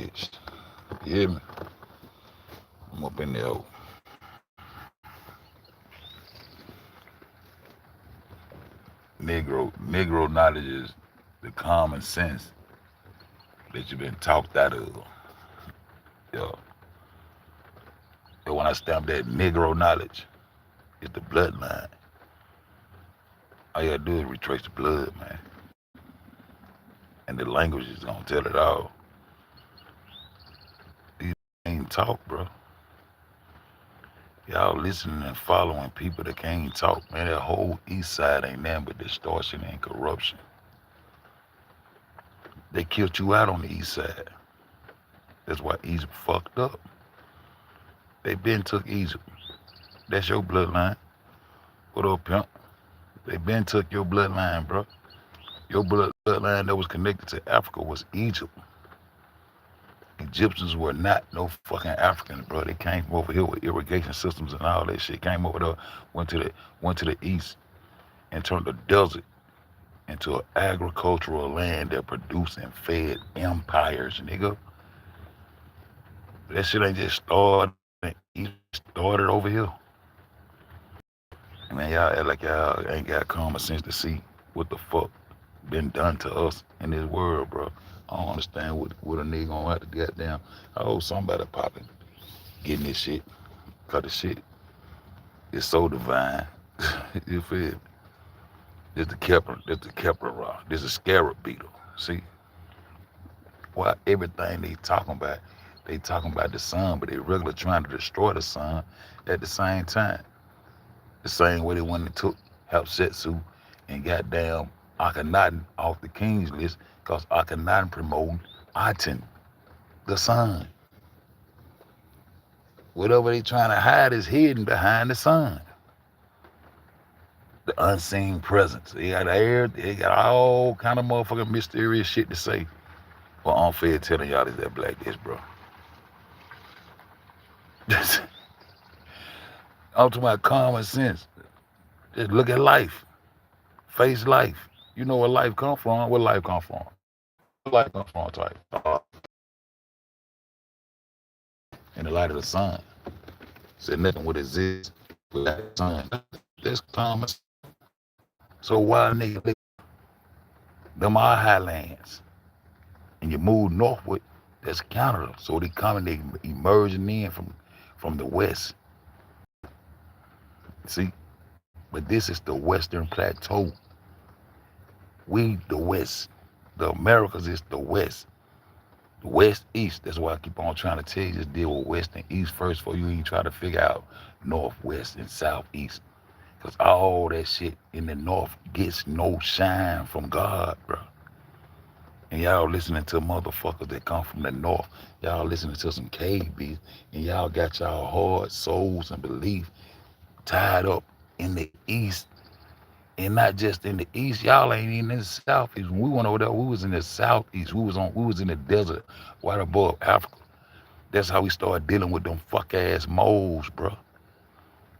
bitch. You hear me? I'm up in there. Negro knowledge is the common sense that you've been talked out of. Yo, and when I stamp that Negro knowledge, it's the bloodline. All you gotta do is retrace the blood, man. And the language is gonna tell it all. These ain't talk, bro. Y'all listening and following people that can't talk, man. That whole east side ain't nothing but distortion and corruption. They killed you out on the east side. That's why Egypt fucked up. They been took Egypt. That's your bloodline. What up, pimp? They been took your bloodline, bro. Your bloodline that was connected to Africa was Egypt. Egyptians were not no fucking Africans, bro. They came from over here with irrigation systems and all that shit. Came over there, went to the east, and turned the desert into an agricultural land that produced and fed empires, nigga. That shit ain't just started. It started over here. Man, y'all act like y'all ain't got common sense to see what the fuck been done to us in this world, bro. I don't understand what a nigga gonna have to goddamn. I hope somebody popping, getting this shit, cause the shit is so divine. You feel me? This the Kepler rock. This is scarab beetle. See, why everything they talking about the sun, but they regular trying to destroy the sun at the same time. The same way they went and took Hatshepsut and goddamn Akhenaten off the king's list, because Akhenaten promoting Aten, the sun. Whatever they trying to hide is hidden behind the sun. The unseen presence. They got all kind of motherfucking mysterious shit to say. But unfair telling y'all is that black is, bro. I'm talking about common sense. Just look at life. Face life. You know where life come from. Where life come from? Where life come from, type. In the light of the sun. Said nothing would exist without the sun. That's common. So why nigga live? Them are highlands. And you move northward, that's Canada. So they coming, they emerging in from the west. See? But this is the Western Plateau. We the West. The Americas is the West. The West, East. That's why I keep on trying to tell you, just deal with West and East first before you even try to figure out Northwest and Southeast. Because all that shit in the North gets no shine from God, bro. And y'all listening to motherfuckers that come from the North. Y'all listening to some KBs. And y'all got y'all heart, souls, and belief tied up in the East. And not just in the East, y'all ain't even in the Southeast. When we went over there, we was in the Southeast. We was in the desert, right above Africa. That's how we started dealing with them fuck ass moles, bro.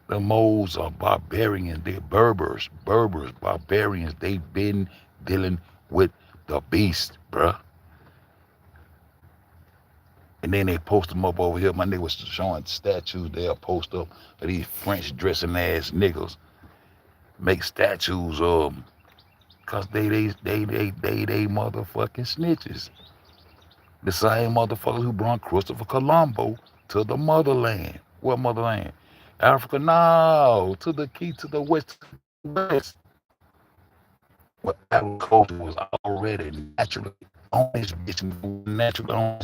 The moles are barbarians. They're Berbers, barbarians. They've been dealing with the beast, bro. And then they post them up over here. My nigga was showing statues they'll post up of these French dressing ass niggas. Make statues of them. Cause they motherfucking snitches. The same motherfuckers who brought Christopher Colombo to the motherland. What motherland? Africa, no, to the key to the west. West. Where agriculture was already naturally on this bitch, naturally on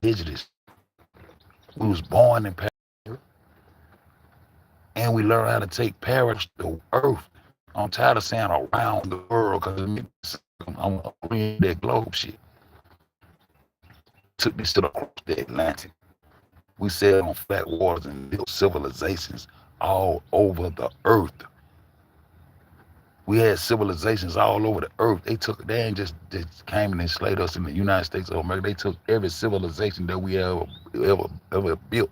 indigenous. We was born in Paris, and we learned how to take Paris to Earth. I'm tired of saying around the world, because I'm reading that globe shit. Took this to across the Atlantic. We sailed on flat waters and built civilizations all over the earth. We had civilizations all over the earth. They ain't just came and enslaved us in the United States of America. They took every civilization that we ever built.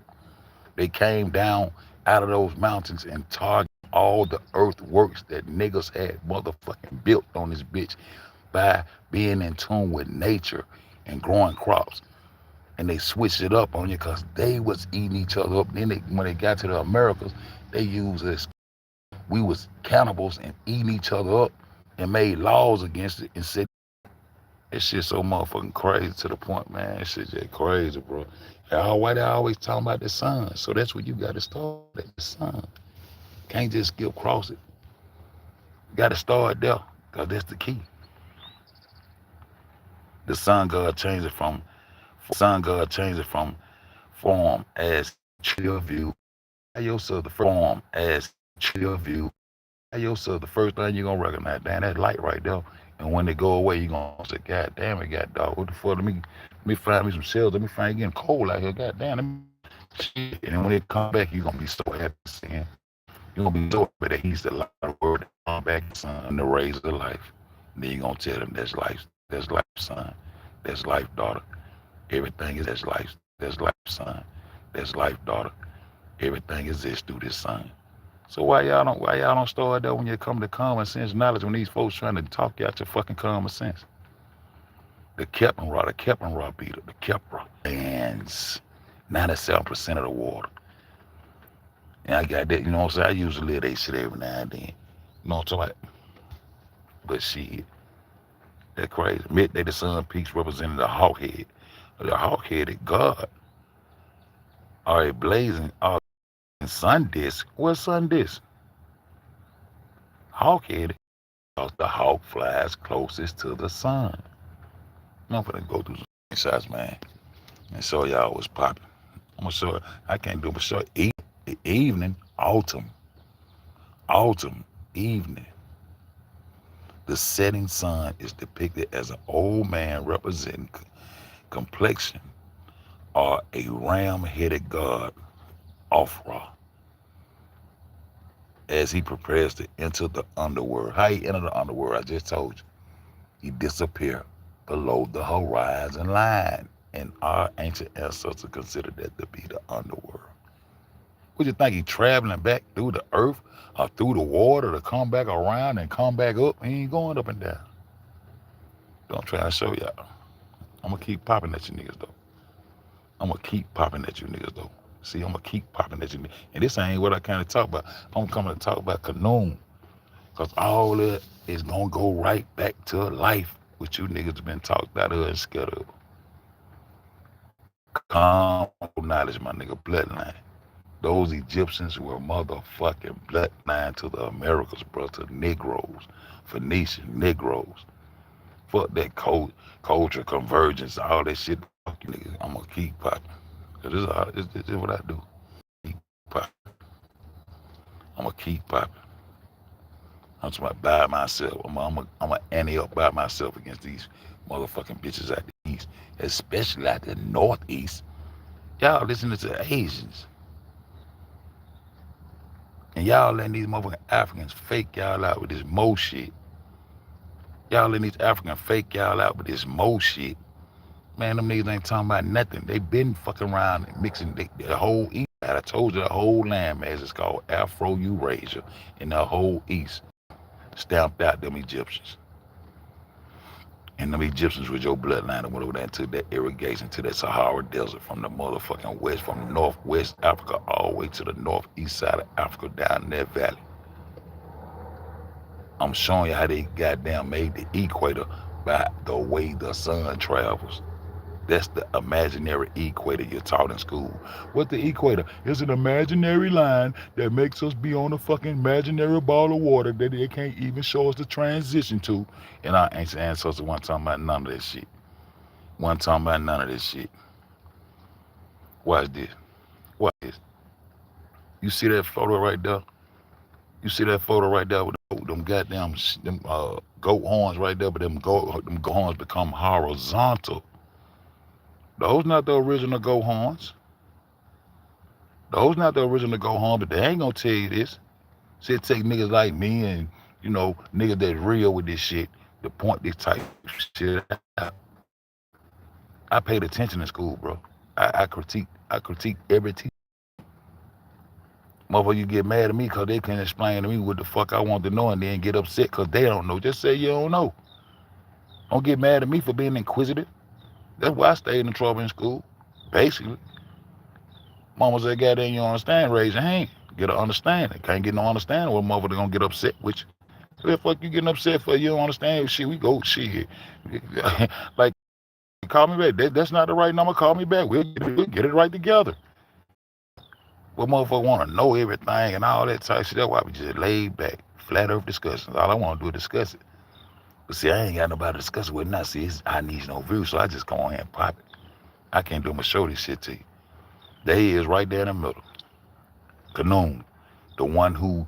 They came down out of those mountains and targeted all the earthworks that niggas had motherfucking built on this bitch by being in tune with nature and growing crops. And they switched it up on you because they was eating each other up. Then when they got to the Americas, they used this. We was cannibals and eating each other up and made laws against it and said that shit so motherfucking crazy to the point, man. That shit just crazy, bro. And all white, I always talking about the sun. So that's where you got to start at the sun. Can't just skip across it. Got to start there because that's the key. The sun god changes from form as tree of view. Yourself the form as tree of view. Yourself the first thing you're gonna recognize, damn, that light right there. And when they go away, you're gonna say, God damn it, God dog, what the fuck? Let me find me some shells. Let me find it getting cold out here. God damn, shit. And then when they come back, you're gonna be so happy seeing. You're gonna be so happy that he's the light of the world that come back, son, the rays of life. And then you're gonna tell them that's life, son. That's life, daughter. Everything is that's life, son. That's life, daughter. Everything exists through this sun. So why y'all don't start there when you come to common sense knowledge when these folks trying to talk you out your fucking common sense? The Kepler beetle, the Kepler bands 97% of the water. And I got that, you know what I'm saying? I usually live that shit every now and then. You know what I'm talking about? But shit, that crazy. Midday the sun peaks representing the hawk head. The hawk-headed god. Are a blazing sun disk. What's sun disk? Hawk-headed. Because the hawk flies closest to the sun. I'm gonna go through some shots, man, and show y'all what's popping. I'm gonna show. I can't do it, but show evening, autumn, evening. The setting sun is depicted as an old man representing complexion or a ram-headed god, Ofra, as he prepares to enter the underworld. How he enter the underworld, I just told you. He disappeared below the horizon line, and our ancient ancestors considered that to be the underworld. What you think, he traveling back through the earth or through the water to come back around and come back up? He ain't going up and down. Don't try to show y'all. I'm gonna keep popping at you niggas though. See, I'm gonna keep popping at you. And this ain't what I kind of talk about. I'm coming to talk about khaNUM. Because all that is gonna go right back to life, which you niggas have been talked out of and scared of. Calm knowledge, my nigga, bloodline. Those Egyptians were motherfucking bloodline to the Americas, bro, to Negroes, Phoenician Negroes. Fuck that culture convergence, all that shit. Fuck you niggas. I'm gonna keep popping. Cause this is what I do. Keep popping. I'm gonna keep popping. I'm just about by myself. I'm gonna ante up by myself against these motherfucking bitches out the east, especially out the northeast. Y'all listening to Asians. And y'all letting these motherfucking Africans fake y'all out with this mo shit. Y'all letting these Africans fake y'all out with this mo shit. Man, them niggas ain't talking about nothing. They been fucking around and mixing the whole east. I told you the whole landmass is called Afro-Eurasia in the whole east. Stamped out them Egyptians. And them Egyptians with your bloodline and went over there and took that irrigation to that Sahara Desert from the motherfucking west, from northwest Africa all the way to the northeast side of Africa down in that valley. I'm showing you how they goddamn made the equator by the way the sun travels. That's the imaginary equator you're taught in school. What's the equator? It's an imaginary line that makes us be on a fucking imaginary ball of water that they can't even show us the transition to. And our ancient ancestors weren't talking about none of that shit. Watch this. Watch this. You see that photo right there? With them goddamn goat horns right there, but them goat horns become horizontal. Those not the original goat horns. But they ain't gonna tell you this. See, it take niggas like me and, you know, niggas that's real with this shit to point this type of shit out. I paid attention in school, bro. I critique every teacher. Motherfucker, you get mad at me because they can't explain to me what the fuck I want to know and then get upset because they don't know. Just say you don't know. Don't get mad at me for being inquisitive. That's why I stayed in trouble in school. Basically, mama said, "Goddamn, you don't understand? Raise your hand. Get an understanding. Can't get no understanding. What mother gonna get upset with you? What the fuck you getting upset for? You don't understand? Shit, we go shit. Like, call me back. That's not the right number. Call me back. We'll get it right together. What motherfucker want to know everything and all that type of shit? That's why we just laid back, flat earth discussions. All I want to do is discuss it. But see, I ain't got nobody to discuss it with now. See, I need no view, so I just go on here and pop it. I can't do my show this shit to you. There he is right there in the middle. khaNUM, the one who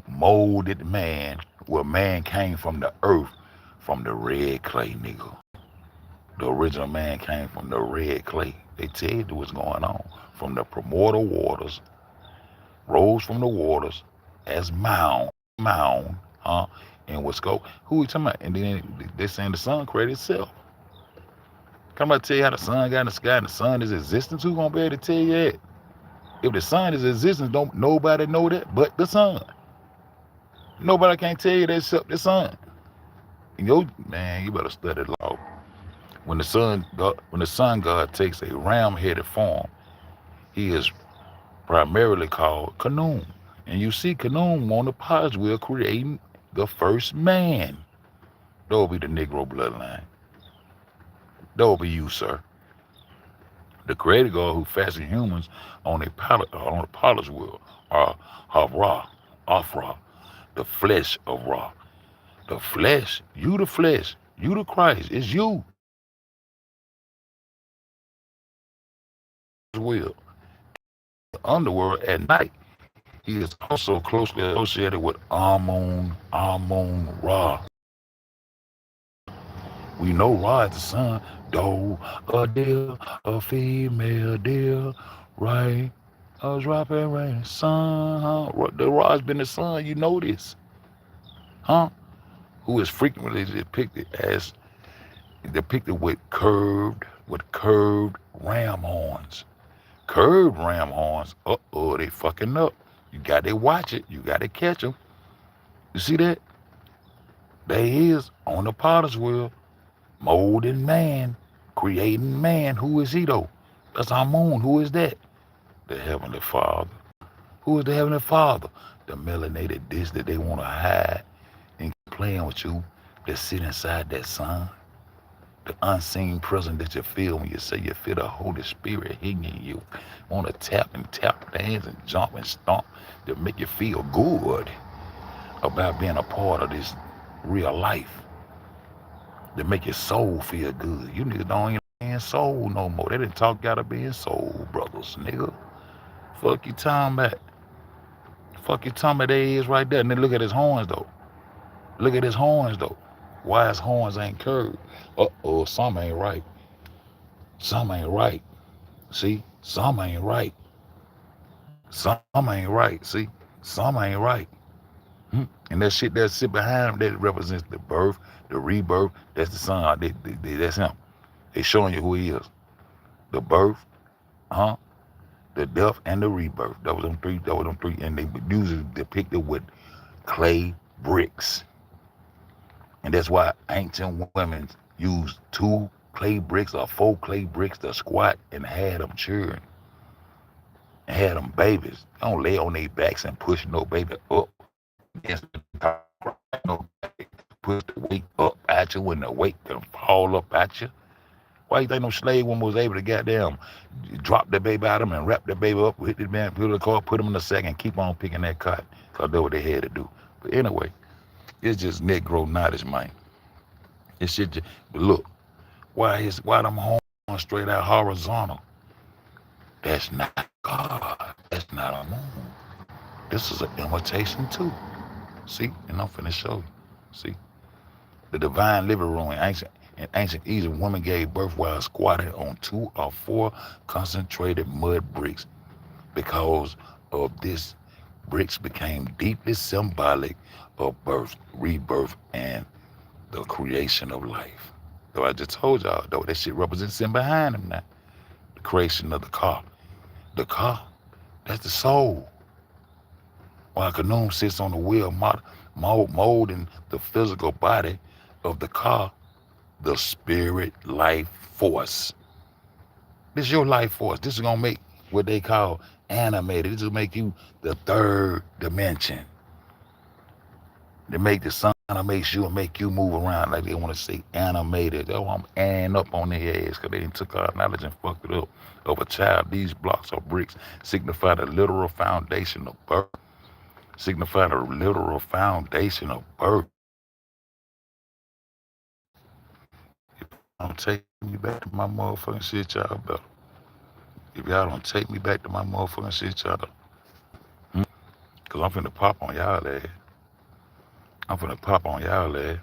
molded man, where man came from the earth, from the red clay, nigga. The original man came from the red clay. They tell you what's going on. From the primordial waters, rose from the waters as mound, huh? And what's go? Who we talking about? And then they're saying the sun created itself. Come about to tell you how the sun got in the sky and the sun is existence. Who gonna be able to tell you that? If the sun is existence, don't nobody know that but the sun. Nobody can tell you that except the sun. Man, you better study law. When the sun god takes a ram-headed form, he is primarily called khaNUM. And you see khaNUM on the potter's wheel creating the first man. That will be the Negro bloodline. That will be you, sir. The creator God who fashioned humans on a potter's wheel are Ra, Afra, the flesh of Ra. The flesh, you the Christ, it's you. Will. The underworld at night. He is also closely associated with Amun Ra. We know Ra is the son, though a deer, a female deer, right? I was dropping rain, son, huh? The Ra's been the son, you know this, huh? Who is frequently depicted with curved ram horns. Curved ram horns, they fucking up. You got to watch it. You got to catch them. You see that? There he is on the potter's wheel, molding man, creating man. Who is he though? That's our moon. Who is that? The Heavenly Father. Who is the Heavenly Father? The melanated dish that they want to hide and playing with you that sit inside that sun. The unseen presence that you feel when you say you feel the Holy Spirit hitting in you. Want to tap, dance and jump and stomp to make you feel good about being a part of this real life. To make your soul feel good. You niggas don't even be in soul no more. They didn't talk gotta be in soul, brothers, nigga. Fuck you talking about. Fuck you talking about there he is right there. And then look at his horns though. Look at his horns though. Why his horns ain't curved? Something ain't right. Something ain't right. See? Something ain't right. Something ain't right. See? Something ain't right. And that shit that sit behind him, that represents the birth, the rebirth. That's the son. That's him. They showing you who he is. The birth, the death, and the rebirth. That was them three. And they usually depicted with clay bricks. And that's why ancient women used 2 clay bricks or 4 clay bricks to squat and had them children. And had them babies. They don't lay on their backs and push no baby up against the top. No, push the weight up at you when the weight can fall up at you. Why you think no slave woman was able to goddamn drop the baby out of them and wrap the baby up, hit the man, put it in the car, put them in the sack, and keep on picking that cotton? Because that's what they had to do. But anyway, it's just Negro knowledge, man. This shit just, but look, why them horns straight out horizontal? That's not God. That's not a moon. This is an imitation too. See? And I'm finna show you. See? The divine living room in ancient Egypt, women gave birth while squatting on 2 or 4 concentrated mud bricks. Because of this, bricks became deeply symbolic of birth, rebirth, and the creation of life. So I just told y'all, though, that shit represents him behind him now. The creation of the car. The car, that's the soul. While khaNUM sits on the wheel, molding the physical body of the car, the spirit life force. This is your life force. This is gonna make what they call animated. This will make you the third dimension. They make the sun makes you and make you move around like they want to say animated. Oh, I'm adding up on their ass because they took our knowledge and fucked it up. Of a child, these blocks or bricks signify the literal foundation of birth. Signify the literal foundation of birth. If y'all don't take me back to my motherfucking shit, y'all better. If y'all don't take me back to my motherfucking shit, y'all better. Because I'm finna pop on y'all ass. I'm finna pop on y'all ass.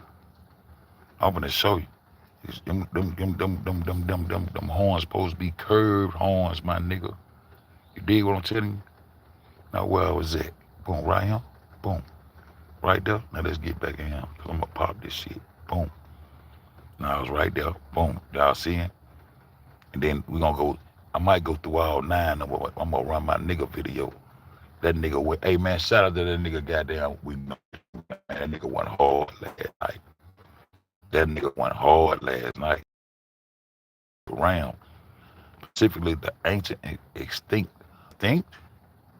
I'm finna show you. Them horns supposed to be curved horns, my nigga. You dig what I'm telling you? Now where was that? Boom, right here. Boom. Right there. Now let's get back in here. Cause I'm gonna pop this shit. Boom. Now it's right there. Boom. Y'all seeing? And then we gonna go, I might go through all 9 of them. I'm gonna run my nigga video. That nigga went, hey man, shout out to that nigga goddamn, we know, man, that nigga went hard last night. That nigga went hard last night. Around. Specifically the ancient extinct.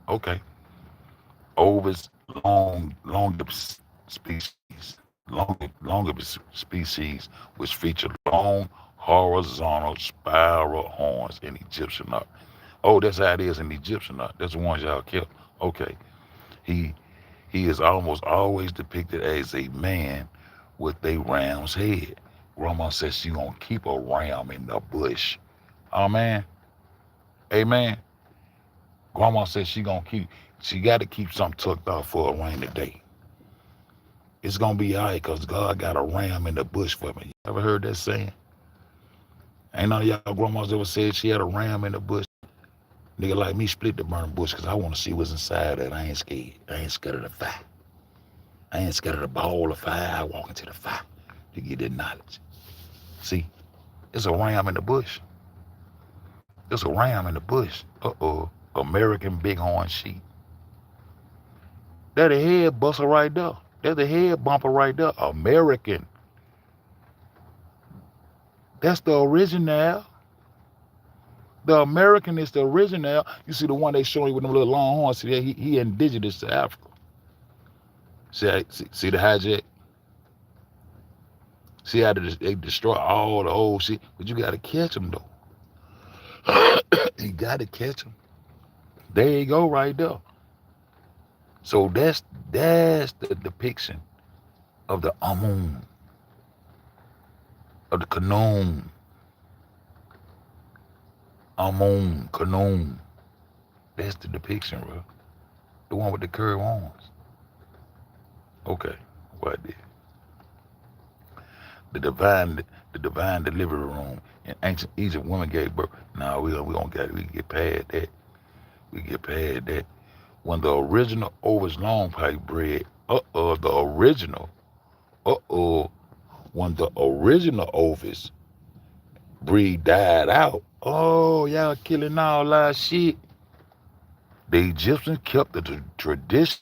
Okay. Ovis longer species. Longer species which feature long horizontal spiral horns in Egyptian art. Oh, that's how it is in Egyptian art. That's the ones y'all kept. Okay. He is almost always depicted as a man with a ram's head. Grandma says she gonna keep a ram in the bush. Oh man. Amen. Grandma says she gotta keep something tucked off for a rainy day. It's gonna be alright because God got a ram in the bush for me. You ever heard that saying? Ain't none of y'all grandmas ever said she had a ram in the bush? Nigga like me split the burning bush because I want to see what's inside it. I ain't scared. I ain't scared of the fire. I ain't scared of the ball of fire. I walk into the fire to get that knowledge. See, it's a ram in the bush. It's a ram in the bush. Uh-oh. American bighorn sheep. That's the head buster right there. That's the head bumper right there. American. That's the original. The American is the original. You see the one they showing you with them little long horns. See, he indigenous to Africa. See the hijack? See how they destroy all the old shit. But you got to catch them, though. You got to catch them. There you go right there. So that's the depiction of the Amun, of the khaNUM. Amun, khaNUM. That's the depiction, bro. The one with the curved horns. Okay, what did? The divine delivery room in ancient Egypt, women gave birth. Now we get past that. We get past that. When the original Ovis long pipe bred, when the original Ovis breed died out, oh, y'all killing all our shit. The Egyptians kept the tradition.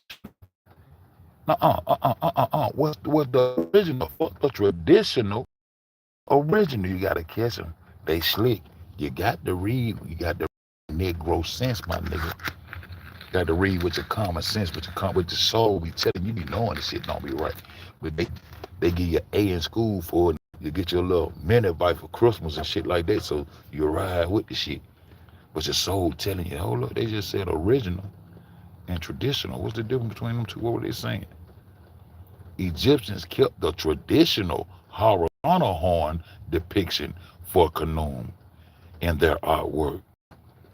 What's the original? Fuck the traditional. Original, you gotta catch them. They slick. You got to read. You got to Negro sense, my nigga. You got to read with your common sense, with your soul. Be telling you, be knowing this shit don't be right. But they give you A in school for it. You get your little mini bike for Christmas and shit like that. So you ride with the shit. But your soul telling you, hold up, they just said original and traditional. What's the difference between them two? What were they saying? Egyptians kept the traditional horizontal horn depiction for khaNUM in their artwork,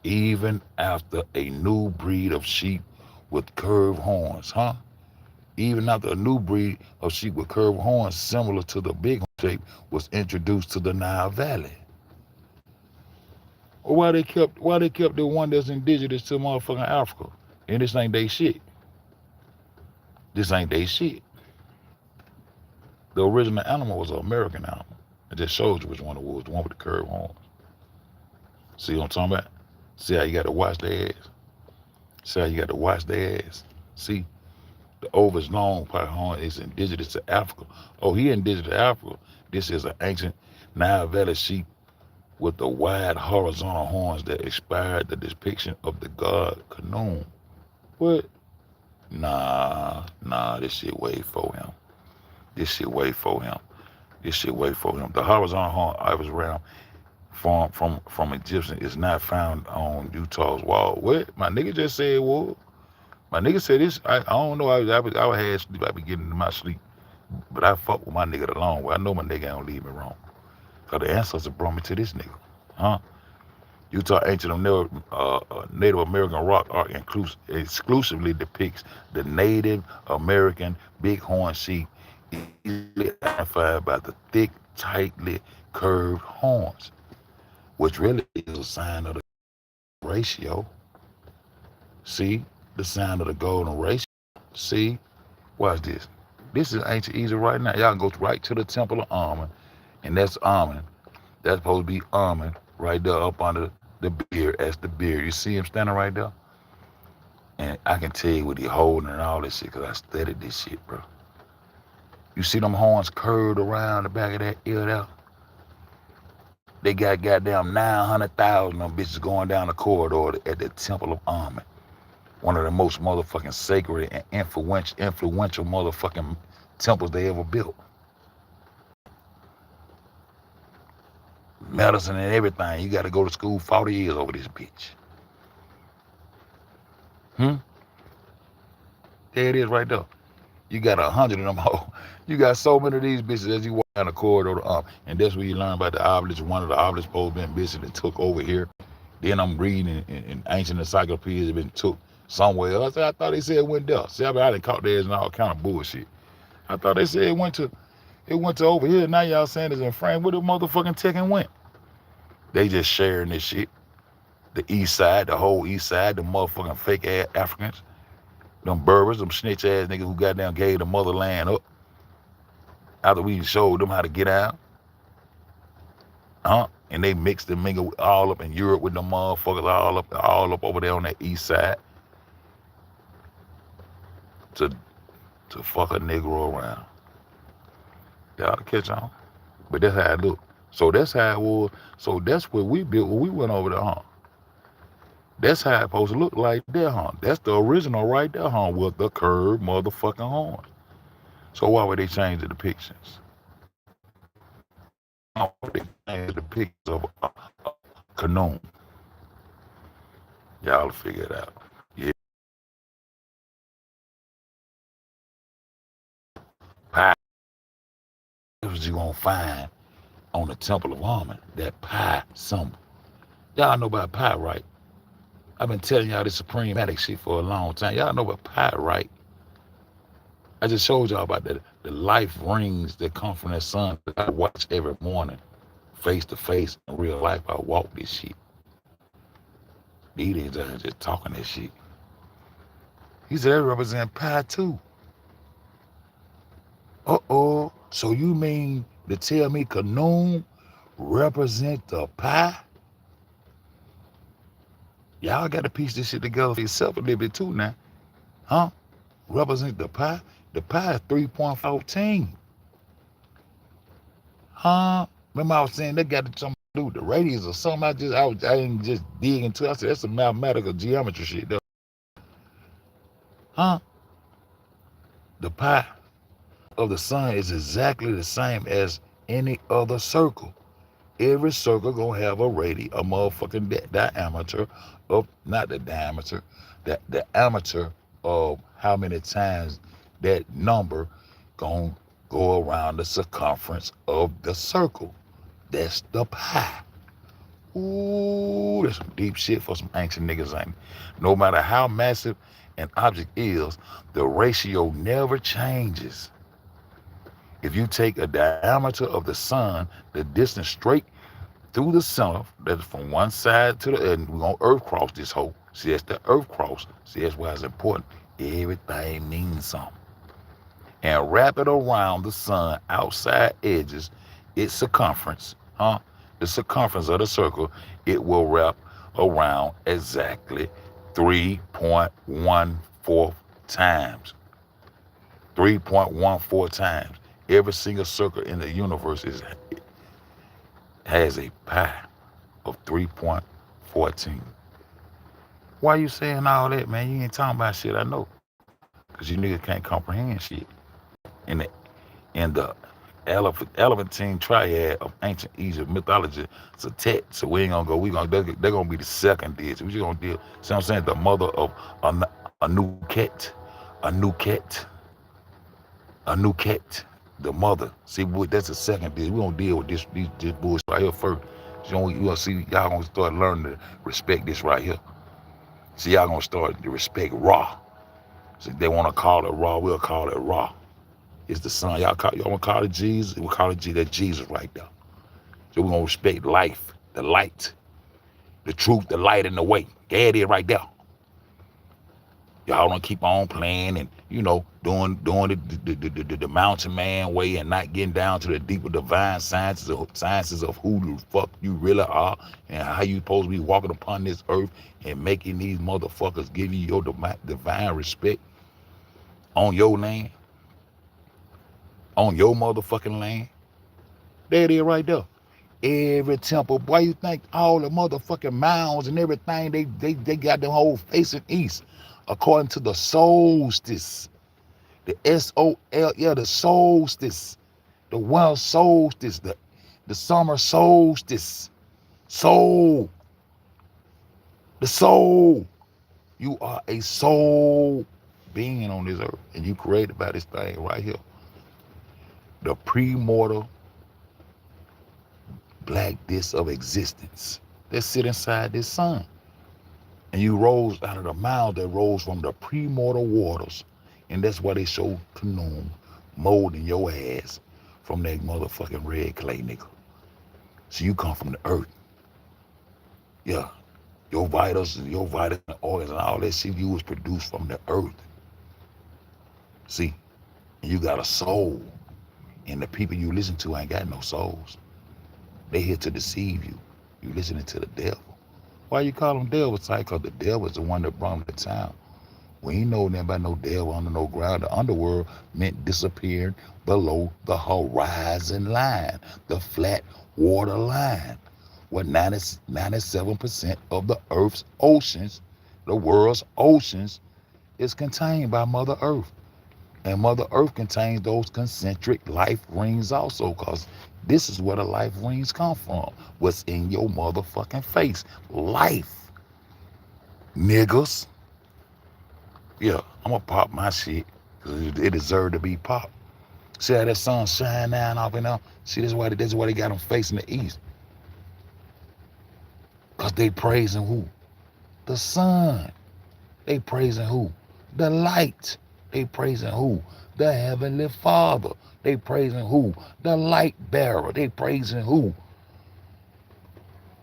even after a new breed of sheep with curved horns, Even after a new breed of sheep with curved horns similar to the bighorn shape was introduced to the Nile Valley. Or why they kept the one that's indigenous to motherfucking Africa? And this ain't they shit. This ain't they shit. The original animal was an American animal. It just shows you which one it was, the one with the curved horns. See what I'm talking about? See how you got to watch their ass? See how you got to watch their ass? See? The Ovis long pipe horn is indigenous to Africa. Oh, he indigenous to Africa. This is an ancient Nile Valley sheep with the wide horizontal horns that inspired the depiction of the god khaNUM. What? Nah, this shit way for him. This shit way for him. This shit way for him. The horizontal horn iris ram from Egyptian is not found on Utah's wall. What? My nigga just said what? My nigga said this. I don't know. I had sleep. I be getting in my sleep. But I fuck with my nigga the long way. I know my nigga ain't leave me wrong. Cause the ancestors brought me to this nigga. Huh? Utah ancient Native American rock art exclusively depicts the Native American bighorn sheep, easily identified by the thick, tightly curved horns, which really is a sign of the ratio. See? The sign of the golden ratio. See? Watch this. This is ancient Egypt right now. Y'all can go right to the Temple of Amun, and that's Amun. That's supposed to be Amun right there up under the beard. That's the beard. You see him standing right there? And I can tell you what he holding and all this shit because I studied this shit, bro. You see them horns curved around the back of that ear there? They got goddamn 900,000 of them bitches going down the corridor at the Temple of Amun. One of the most motherfucking sacred and influential motherfucking temples they ever built. Medicine and everything. You got to go to school 40 years over this bitch. There it is right there. You got 100 of them hoes. You got so many of these bitches as you walk down the corridor to and that's where you learn about the obelisk. One of the obelisk supposed to be bitches that took over here. Then I'm reading in ancient encyclopedias that been took somewhere else. I thought they said it went there. See, I done caught theirs and all kind of bullshit. I thought they said it went to over here. Now y'all saying it's in France. Where the motherfucking Tekken went? They just sharing this shit. The east side, the whole east side, the motherfucking fake ass Africans, them Berbers, them snitch ass niggas who goddamn gave the motherland up after we showed them how to get out. And they mixed and mingled all up in Europe with them motherfuckers all up over there on that east side to fuck a Negro around. Y'all catch on? But that's how it look. So that's how it was. So that's what we built when we went over there, huh? That's how it's supposed to look like there, huh? That's the original right there, huh? With the curved motherfucking horns. So why would they change the depictions? Why would they change the pictures of khaNUM? Y'all figure it out. Yeah. Pie. That's what you gonna find on the Temple of Amun. That pie symbol. Y'all know about pie, right? I've been telling y'all this supreme addict shit for a long time. Y'all know about pie, right? I just showed y'all about the life rings that come from that sun that I watch every morning, face to face in real life. I walk this shit. These niggas are just talking that shit. He said they represent pie too. So you mean to tell me khaNUM represent the pie? Y'all got to piece this shit together for yourself a little bit too now. Huh? Represent the pie? The pie is 3.14. Huh? Remember I was saying they got something to do with the radius or something. I didn't just dig into it. I said that's some mathematical geometry shit though. Huh? The pi of the sun is exactly the same as any other circle. Every circle gonna have a radius, a motherfucking diameter of, not the diameter, the diameter of how many times that number gonna go around the circumference of the circle. That's the pi. Ooh, that's some deep shit for some ancient niggas, ain't it? No matter how massive an object is, the ratio never changes. If you take a diameter of the sun, the distance straight through the center, that's from one side to the other, and we're gonna earth cross this hole. See, that's the earth cross. See, that's why it's important. Everything means something. And wrap it around the sun outside edges, its circumference, the circumference of the circle, it will wrap around exactly 3.14 times. 3.14 times. Every single circle in the universe has a pi. of 3.14. Why you saying all that, man? You ain't talking about shit I know. Because you niggas can't comprehend shit. In the elephantine triad of ancient Egypt mythology, it's a tet. So we ain't gonna go. They're gonna be the second deity. We just gonna deal. See what I'm saying? The mother of a new cat, a new cat, a new cat. The mother. See, that's the second deity. We gonna deal with this bullshit right here first. You gonna see y'all gonna start learning to respect this right here. See, y'all gonna start to respect Ra. So if they wanna call it Ra, we'll call it Ra. It's the son. Y'all wanna call it Jesus? We'll call it Jesus. That's Jesus right there. So we're gonna respect life, the light, the truth, the light, and the way. There it is right there. Y'all don't keep on playing and doing the mountain man way and not getting down to the deeper divine sciences of who the fuck you really are and how you supposed to be walking upon this earth and making these motherfuckers give you your divine respect on your land, on your motherfucking land. There it is right there. Every temple, boy, you think all the motherfucking mounds and everything, they got them whole facing east, according to the solstice, the S-O-L, yeah, the solstice, the winter solstice, the summer solstice, soul, the soul. You are a soul being on this earth, and you created by this thing right here, the premortal black disc of existence that sit inside this sun. And you rose out of the mound that rose from the premortal waters. And that's why they show khaNUM molding your ass from that motherfucking red clay, nigga. So you come from the earth. Yeah. Your vitals and organs and all that shit you was produced from the earth. See, and you got a soul. And the people you listen to ain't got no souls. They here to deceive you. You listening to the devil. Why you call them devil? Because the devil is the one that brought them to town. We ain't know nothing about no devil under no ground. The underworld meant disappearing below the horizon line, the flat water line, where 97% of the Earth's oceans, the world's oceans, is contained by Mother Earth. And Mother Earth contains those concentric life rings also, because this is where the life rings come from. What's in your motherfucking face? Life. Niggas. Yeah, I'm gonna pop my shit, because it deserved to be popped. See how that sun shine down off and on? See, that's why they got them facing the east. Because they praising who? The sun. They praising who? The light. They praising who? The Heavenly Father. They praising who? The light bearer. They praising who?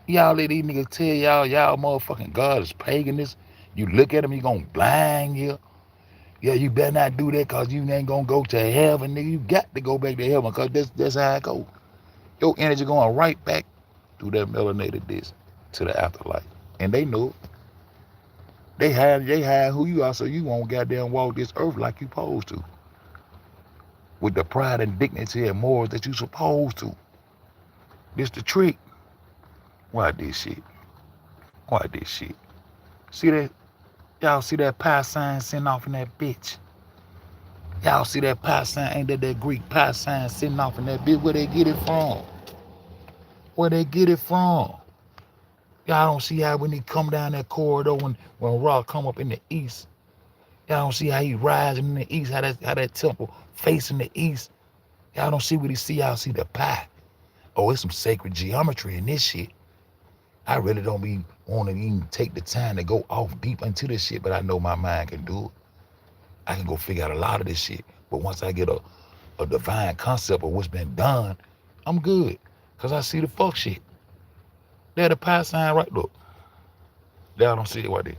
Y'all let these niggas tell y'all motherfucking God is paganist. You look at him, he gonna blind you. Yeah, you better not do that because you ain't gonna go to heaven, nigga. You got to go back to heaven because that's how it go. Your energy going right back through that melanated disc to the afterlife. And they know it. They hide who you are so you won't goddamn walk this earth like you supposed to. With the pride and dignity and morals that you supposed to. This the trick. Why this shit? Why this shit? See that? Y'all see that pi sign sitting off in that bitch? Y'all see that pi sign? Ain't that Greek pi sign sitting off in that bitch? Where they get it from? Where they get it from? Y'all don't see how when he come down that corridor when Ra come up in the east. Y'all don't see how he rising in the east, how that temple facing the east. Y'all don't see what he see, y'all see the pi. Oh, it's some sacred geometry in this shit. I really don't be wanting to even take the time to go off deep into this shit, but I know my mind can do it. I can go figure out a lot of this shit. But once I get a divine concept of what's been done, I'm good. Because I see the fuck shit. There the pi sign right, look. There I don't see it right there.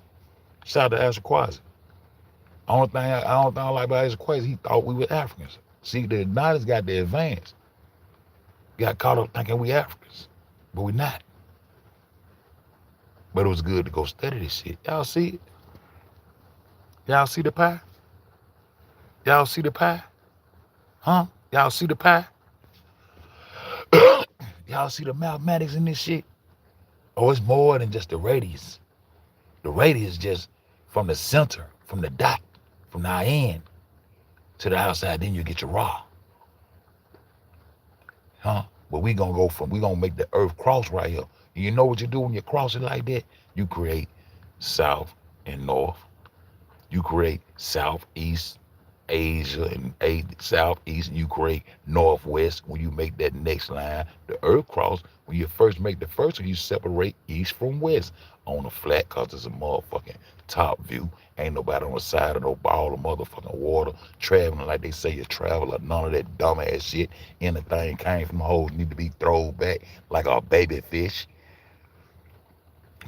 Shout out to Asher Quasi. Only thing I don't like about Asher Quasi, he thought we were Africans. See, the United got the advance. Got caught up thinking we Africans. But we not. But it was good to go study this shit. Y'all see it? Y'all see the pie? Y'all see the pie? Huh? Y'all see the pie? Y'all see the mathematics in this shit? Oh, it's more than just the radius. The radius just from the center, from the dot, from the end to the outside. Then you get your raw. Huh? But we gonna make the earth cross right here. And you know what you do when you cross it like that? You create south and north. You create southeast Asia and southeast, and you create northwest. When you make that next line, the earth cross, when you first make the first one, you separate east from west on the flat, cause it's a motherfucking top view. Ain't nobody on the side of no ball of motherfucking water traveling like they say you travel, or none of that dumbass shit. Anything came from holes need to be thrown back like a baby fish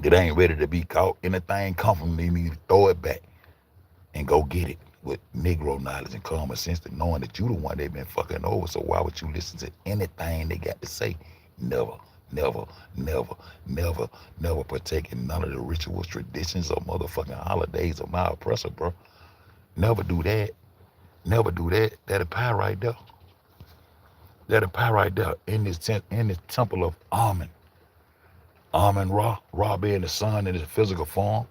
that ain't ready to be caught. Anything come from them, they need to throw it back and go get it with Negro knowledge and common sense, to knowing that you the one they been fucking over. So why would you listen to anything they got to say? Never, never, never, never, never partake in none of the rituals, traditions, or motherfucking holidays of my oppressor, bro. Never do that. Never do that. That'll pie right there. That'll pie right there in this temple of Amen. Amen Ra. Ra being the sun in his physical form.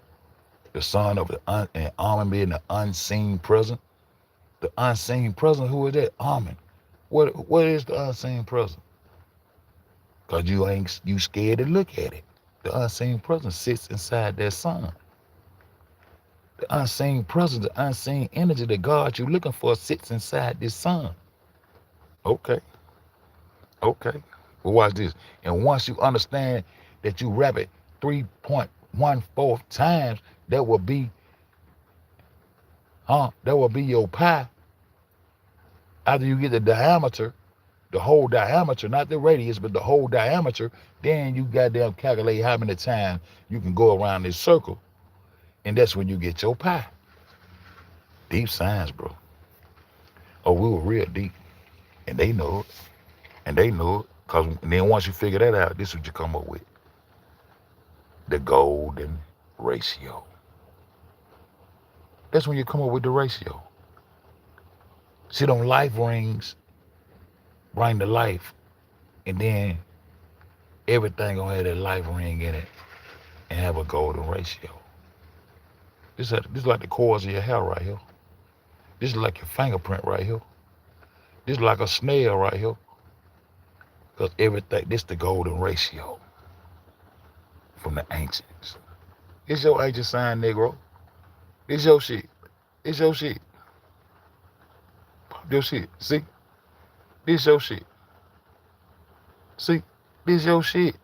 The son of and Amen being the unseen present. The unseen present, who is that? Amen. What is the unseen present? Cause you scared to look at it. The unseen present sits inside that sun. The unseen presence, the unseen energy that God you're looking for sits inside this sun. Okay. Okay. Well, watch this. And once you understand that you wrap it 3.14 times, that will be your pi. After you get the diameter, the whole diameter, not the radius, but the whole diameter, then you goddamn calculate how many times you can go around this circle. And that's when you get your pi. Deep science, bro. Oh, we were real deep. And they know it. And they know it. Because then once you figure that out, this is what you come up with. The golden ratio. That's when you come up with the ratio. See, them life rings bring to life, and then everything gonna have that life ring in it and have a golden ratio. This is like the cords of your hair right here. This is like your fingerprint right here. This is like a snail right here. Because everything, this the golden ratio from the ancients. It's your ancient sign, Negro. It's your shit. It's your shit. Pop your shit. See? This your shit. See? This your shit.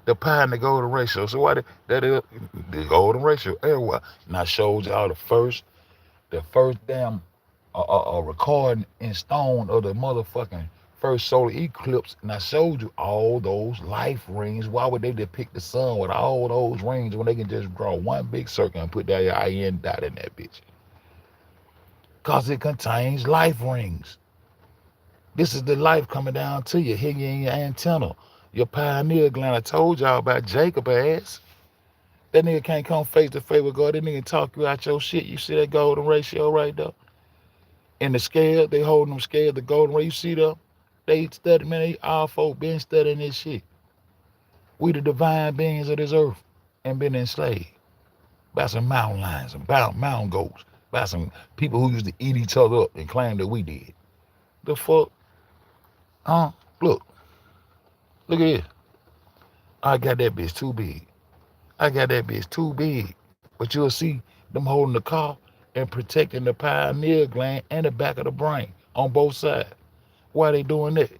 The pi and the golden ratio. So why that is the golden ratio everywhere. And I showed y'all the first damn recording in stone of the motherfucking first solar eclipse, and I showed you all those life rings. Why would they depict the sun with all those rings when they can just draw one big circle and put that IN dot in that bitch? Because it contains life rings. This is the life coming down to you, hitting you in your antenna, your pineal gland. I told y'all about Jacob ass. That nigga can't come face to face with God. That nigga talk you out your shit. You see that golden ratio right there? In the scale, they holding them scale, the golden ratio. You see them? They study, man, they all folk been studying this shit. We the divine beings of this earth and been enslaved by some mountain lions, some mountain goats, by some people who used to eat each other up and claim that we did. The fuck? Huh? Look at this. I got that bitch too big. I got that bitch too big. But you'll see them holding the car and protecting the pineal gland and the back of the brain on both sides. Why are they doing that?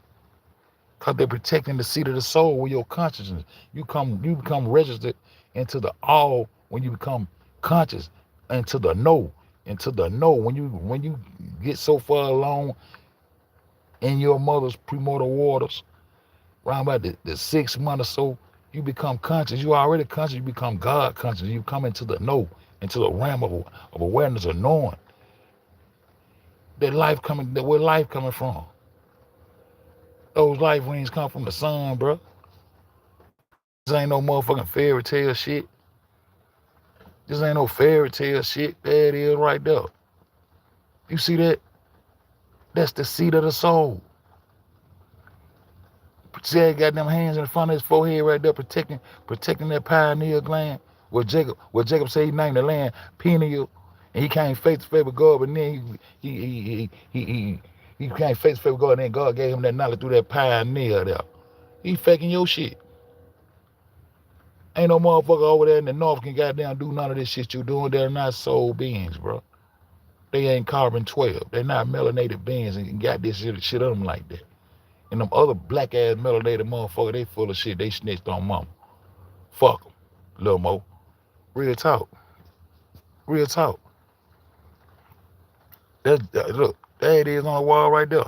Because they're protecting the seat of the soul with your consciousness. You become registered into the all when you become conscious, into the know. When you get so far along in your mother's premortal waters, around about the 6 month or so, you become conscious. You already conscious, you become God conscious. You come into the know, into the realm of awareness of knowing. Where life coming from? Those life rings come from the sun, bro. This ain't no motherfucking fairy tale shit. This ain't no fairy tale shit. There it is right there. You see that? That's the seat of the soul. See how he got them hands in front of his forehead right there, protecting that pineal gland. What Jacob said he named the land pineal, and he came face to face with God, but then he came face to face with God, and then God gave him that knowledge through that pineal there. He faking your shit. Ain't no motherfucker over there in the north can goddamn do none of this shit you doing. They're not soul beings, bro. They ain't carbon 12. They're not melanated beings and got this shit on them like that. And them other black ass melanated motherfuckers, they full of shit. They snitched on mama. Fuck them. Lil Mo. Real talk. Real talk. Look, there it is on the wall right there.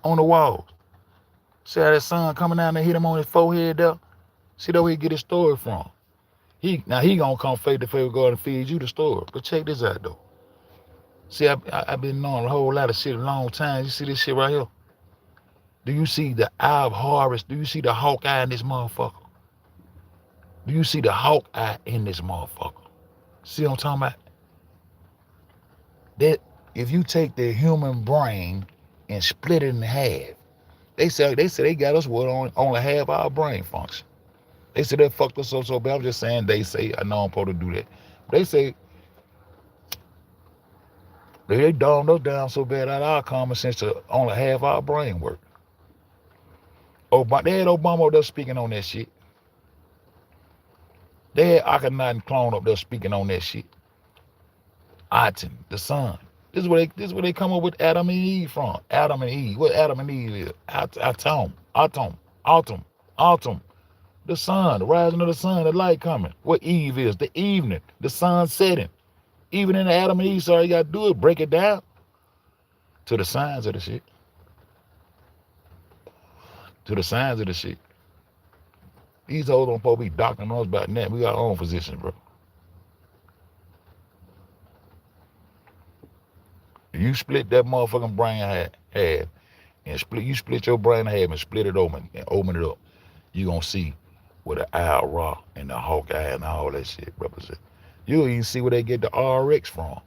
On the walls. See how that sun coming out and hit him on his forehead there? See that where he get his story from. Now he gonna come face to face with God and feed you the story. But check this out though. See, I've been knowing a whole lot of shit a long time. You see this shit right here? Do you see the eye of harvest? Do you see the hawk eye in this motherfucker? Do you see the hawk eye in this motherfucker? See what I'm talking about? That if you take the human brain and split it in half, they say they got us with only half our brain function. They said that fucked us up so bad. I'm just saying they say. I know I'm supposed to do that. They say they dumbed us down so bad out of our common sense to only half our brain work. They had Obama up there speaking on that shit. They had Akhenaten clone up there speaking on that shit. Atum, the sun. This is where they come up with Adam and Eve from. Adam and Eve. What Adam and Eve is? Atum. The sun, the rising of the sun, the light coming. What Eve is? The evening, the sun setting. Even in the Adam and Eve, so all you gotta do is break it down to the signs of the shit. To the signs of the shit. These hoes don't supposed to be doctoring us about that. We got our own physicians, bro. If you split that motherfucking brain half and you split your brain in half and split it open and open it up, you gonna see where the eye raw and the hawk eye and all that shit represent. You'll even see where they get the RX from.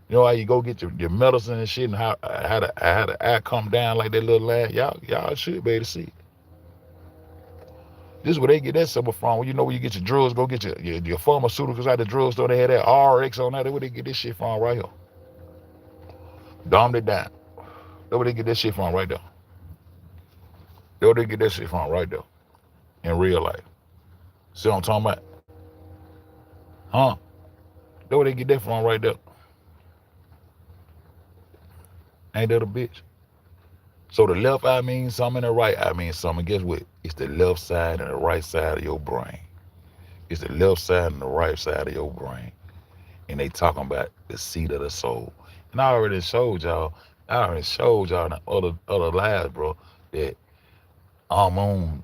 You know how you go get your medicine and shit and how the eye come down like that little line? Y'all should be able to see it. This is where they get that stuff from. You know where you get your drugs, go get your pharmaceuticals out the drugstore. They had that RX on that. That's where they get this shit from right here. Dumbed it down. That's where they get that shit from right there. That's where they get that shit from right there. In real life. See what I'm talking about? Huh? That's where they get that from right there. Ain't that a bitch? So the left eye means something and the right eye means something. Guess what? It's the left side and the right side of your brain. It's the left side and the right side of your brain. And they talking about the seat of the soul. And I already showed y'all in the other lives, bro, that Amun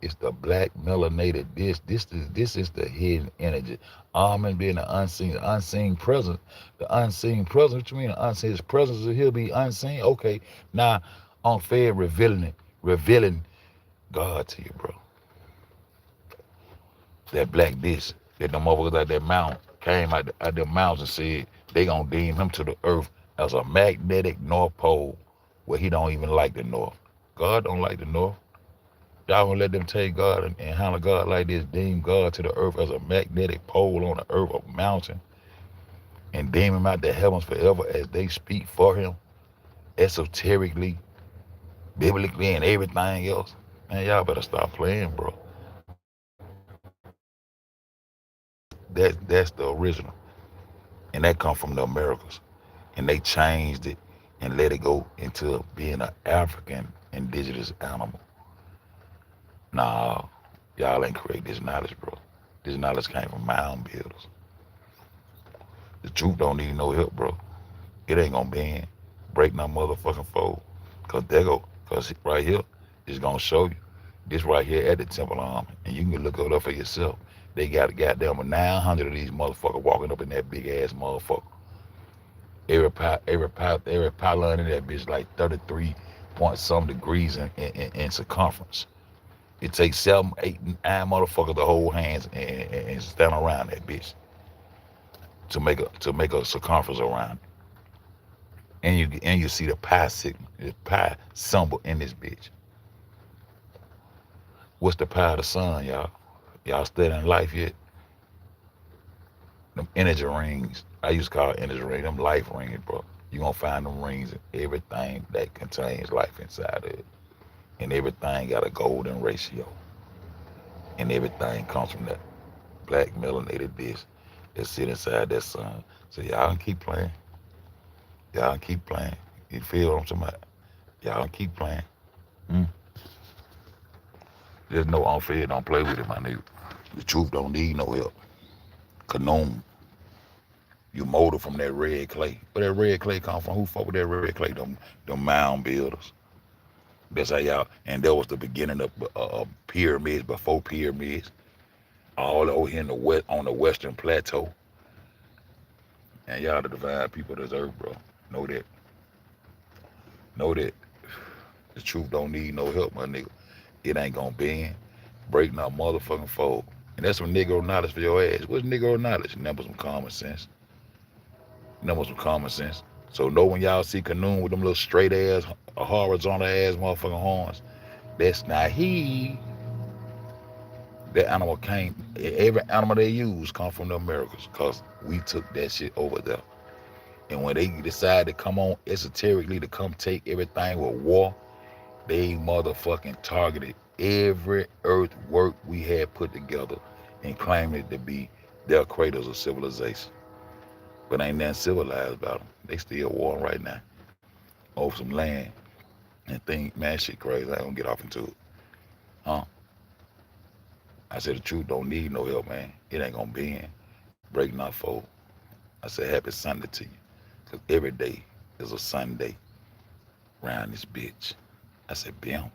is the black melanated. This is the hidden energy. Amen being the unseen presence. The unseen presence, what you mean the unseen? His presence he'll be unseen. Okay, now I'm fair revealing God to you, bro. That black disc, that the motherfuckers out that mountain came out the mountains and said they gonna deem him to the earth as a magnetic North Pole where he don't even like the North. God don't like the North. Y'all gonna let them take God and handle God like this, deem God to the earth as a magnetic pole on the earth, a mountain, and deem him out the heavens forever as they speak for him, esoterically, biblically, and everything else. Man, y'all better stop playing, bro. That's the original. And that come from the Americas. And they changed it and let it go into being an African indigenous animal. Nah, y'all ain't create this knowledge, bro. This knowledge came from mound builders. The truth don't need no help, bro. It ain't gonna bend, break no motherfucking fold. Cause right here, it's gonna show you. This right here at the Temple Army. And you can look it up for yourself. They got a goddamn 900 of these motherfuckers walking up in that big ass motherfucker. Every pylon in that bitch like 33 point some degrees in circumference. It takes 7, 8, 9 motherfuckers to hold hands and stand around that bitch to make a circumference around it. And you see the pi signal, the pi symbol in this bitch. What's the pi of the sun, y'all? Y'all studying life yet? Them energy rings. I used to call it energy ring. Them life rings, bro. You gonna find them rings in everything that contains life inside of it. And everything got a golden ratio. And everything comes from that black melanated disc that sit inside that sun. So y'all can keep playing. Y'all can keep playing. You feel what I'm talking about? Y'all can keep playing. Mm. There's no unfair, don't play with it, my nigga. The truth don't need no help. khaNUM. You molded from that red clay. Where that red clay come from? Who fuck with that red clay? Them mound builders. That's how y'all, and that was the beginning of pyramids, before pyramids. All over here in the west, on the western plateau. And y'all the divine people of this earth, bro. Know that. Know that. The truth don't need no help, my nigga. It ain't gonna bend, break no motherfucking fold. And that's some Negro knowledge for your ass. What's Negro knowledge? Number some common sense. Number some common sense. So know when y'all see khaNUM with them little straight ass, horizontal ass motherfucking horns, that's not he. That animal came, every animal they use come from the Americas because we took that shit over there. And when they decide to come on esoterically to come take everything with war, they motherfucking targeted every earthwork we had put together and claimed it to be their cradles of civilization. But ain't nothing civilized about them. They still warring right now over some land and think, man, shit crazy. I ain't gonna get off into it. Huh? I said the truth don't need no help, man. It ain't gonna bend, break, not fold. I said happy Sunday to you. Cause every day is a Sunday around this bitch. I said, bam.